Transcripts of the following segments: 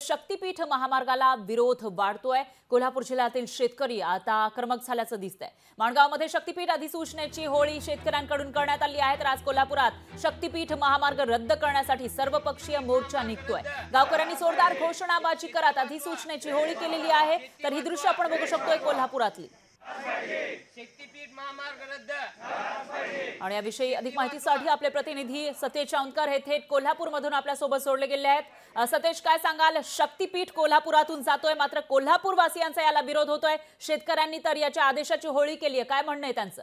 शक्तीपीठ महामार्गाला विरोध वाढतोय। कोल्हापूर जिल्ह्यातील शेतकरी आता आक्रमक झाल्याचं दिसतंय। माणगावमध्ये शक्तीपीठ अधिसूचनेची होळी शेतकऱ्यांकडून करण्यात आली आहे, तर आज कोल्हापुरात शक्तीपीठ महामार्ग रद्द करण्यासाठी सर्वपक्षीय मोर्चा निघतोय। गावकऱ्यांनी जोरदार घोषणाबाजी करत अधिसूचनेची होळी केलेली आहे। तर ही दृश्य आपण बघू शकतोय कोल्हापुरातली। शक्तीपीठ महामार्ग रद्द आणि याविषयी अधिक माहितीसाठी आपले प्रतिनिधी सतेज चावंदकर हे थेट कोल्हापूरमधून आपल्यासोबत जोडले गेले आहेत। सतेज, काय सांगाल? शक्तीपीठ कोल्हापुरातून जातोय, मात्र कोल्हापूरवासियांचा याला विरोध होतोय। शेतकऱ्यांनी तर याच्या आदेशाची होळी केली आहे, काय म्हणणं आहे त्यांचं?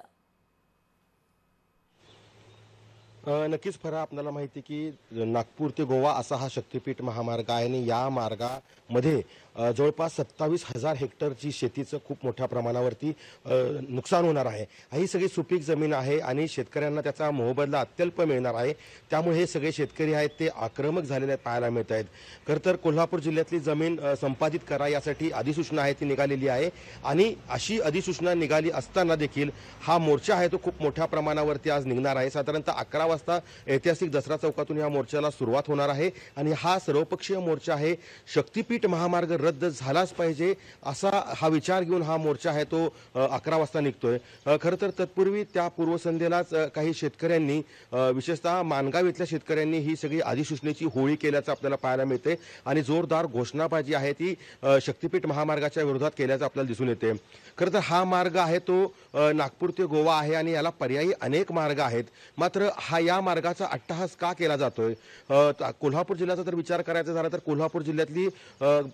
नक्कीच फरा, आपल्याला माहिती की नागपूर ते गोवा असा हा शक्तीपीठ महामार्ग आहे आणि या मार्गामध्ये जवळपास 27,000 हेक्टरची शेतीचं खूप मोठ्या प्रमाणावरती नुकसान होणार आहे। ही सगळी सुपीक जमीन आहे आणि शेतकऱ्यांना त्याचा मोबदला अत्यल्प मिळणार आहे। त्यामुळे हे सगळे शेतकरी आहेत ते आक्रमक झालेले पाहायला मिळत आहेत। खरं तर कोल्हापूर जिल्ह्यातली जमीन संपादित करा यासाठी अधिसूचना आहे ती निघालेली आहे आणि अशी अधिसूचना निघाली असताना देखील हा मोर्चा आहे तो खूप मोठ्या प्रमाणावरती आज निघणार आहे। साधारणतः 11 वाजता ऐतिहासिक दसरा चौकातून या मोर्चाला सुरुवात होणार आहे आणि हा सर्वपक्षीय मोर्चा आहे। शक्तीपीठ महामार्ग रद्द झालाच पाहिजे असा हा विचार घेऊन हा मोर्चा आहे तो 11 वाजता निघतोय। खरं तर तत्पूर्वी त्या पूर्वसंध्येलाच काही शेतकऱ्यांनी विशेषतः माणगाव इथल्या शेतकऱ्यांनी ही सगळी अधिसूचनेची होळी केल्याचं आपल्याला पाहायला मिळते आणि जोरदार घोषणाबाजी आहे ती शक्तीपीठ महामार्गाच्या विरोधात केल्याचं आपल्याला दिसून येते। खरं तर हा मार्ग आहे तो नागपूर ते गोवा आहे आणि याला पर्यायी अनेक मार्ग आहेत, मात्र या मार्गाचा अट्टहास का केला जातोय? कोल्हापूर जिल्ह्याचा जर विचार करायचा झाला तर कोल्हापूर जिल्ह्यातली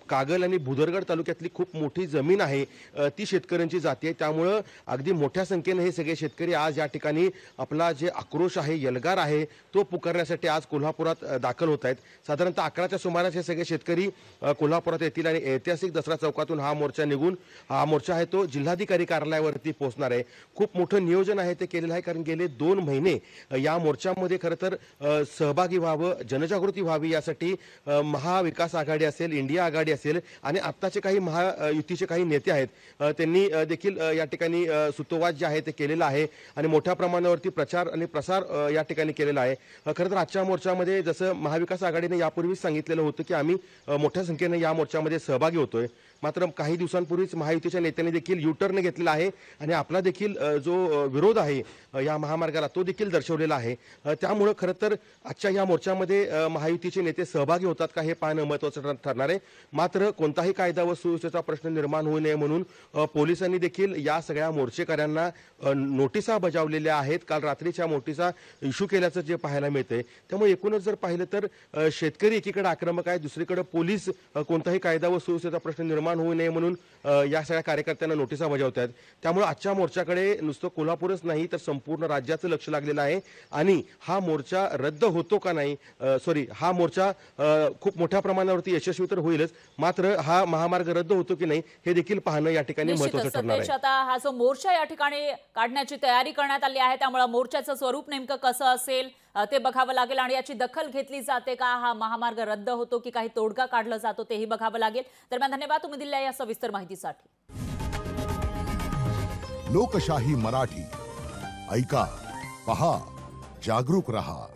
कागल आणि भुदरगड तालुक्यातली खूप मोठी जमीन आहे, ती शेतकऱ्यांची जाते। त्यामुळं अगदी मोठ्या संख्येने हे सगळे शेतकरी आज या ठिकाणी आपला जे आक्रोश आहे, यलगार आहे तो पुकारण्यासाठी आज कोल्हापुरात दाखल होत आहेत। साधारणतः 11च्या सुमारास हे सगळे शेतकरी कोल्हापुरात येतील आणि ऐतिहासिक दसरा चौकातून हा मोर्चा निघून हा मोर्चा आहे तो जिल्हाधिकारी कार्यालयावरती पोहोचणार आहे। खूप मोठं नियोजन आहे ते केलेलं आहे, कारण गेले 2 महिने या मोर्चामध्ये खरं तर सहभागी व्हावं, जनजागृती व्हावी यासाठी महाविकास आघाडी असेल, इंडिया आघाडी असेल आणि आत्ताचे काही महायुतीचे काही नेते आहेत, त्यांनी देखील या ठिकाणी सुतोवाच जे आहे ते केलेलं आहे आणि मोठ्या प्रमाणावरती प्रचार आणि प्रसार या ठिकाणी केलेला आहे। खरं तर आजच्या मोर्चामध्ये जसं महाविकास आघाडीने यापूर्वीच सांगितलेलं होतं की आम्ही मोठ्या संख्येने या मोर्चामध्ये सहभागी होतोय, मात्र काही दिवसांपूर्वीच महायुतीच्या नेत्यांनी देखील युटर्न घेतलेला आहे आणि आपला देखील जो विरोध आहे या महामार्गाला तो देखील दर्शवलेला आहे। त्यामुळे खरं तर आजच्या या मोर्चामध्ये महायुतीचे नेते सहभागी होतात का हे पाहणं महत्त्वाचं ठरणार आहे। मात्र कोणताही कायदा व सुव्यवस्थेचा प्रश्न निर्माण होऊ नये म्हणून पोलिसांनी देखील या सगळ्या मोर्चेकऱ्यांना नोटिसा बजावलेल्या आहेत। काल रात्रीच्या नोटिसा इश्यू केल्याचं जे पाहायला मिळते, त्यामुळे एकूणच जर पाहिलं तर शेतकरी एकीकडे आक्रमक आहे, दुसरीकडे पोलीस कोणताही कायदा व सुव्यवस्थेचा प्रश्न निर्माण होऊ नये म्हणून या सगळ्या कार्यकर्त्यांना नोटिसा बजावतात। त्यामुळे आजच्या मोर्चाकडे नुसतं कोल्हापूरच नाही तर संपूर्ण राज्याचं लक्ष लागलेलं आहे आणि हा मोर्चा रद्द होतो का नाही, हा मोर्चा खूप मोठ्या प्रमाणावरती यशस्वी तर होईलच, मात्र हा महामार्ग रद्द होतो की नाही हे देखील पाहणं या ठिकाणी महत्त्वाचं ठरणार आहे। आता हा जो मोर्चा या ठिकाणी काढण्याची तयारी करण्यात आली आहे, त्यामुळे मोर्चाचं स्वरूप नेमकं कसं असेल ते बघावं लागेल आणि याची दखल घेतली जाते का, हा महामार्ग रद्द होतो की काही तोडगा काढला जातो तेही बघावं लागेल। दरम्यान धन्यवाद तुम्ही दिलेल्या या सविस्तर माहितीसाठी। लोकशाही मराठी ऐका, पहा, जागरूक रहा।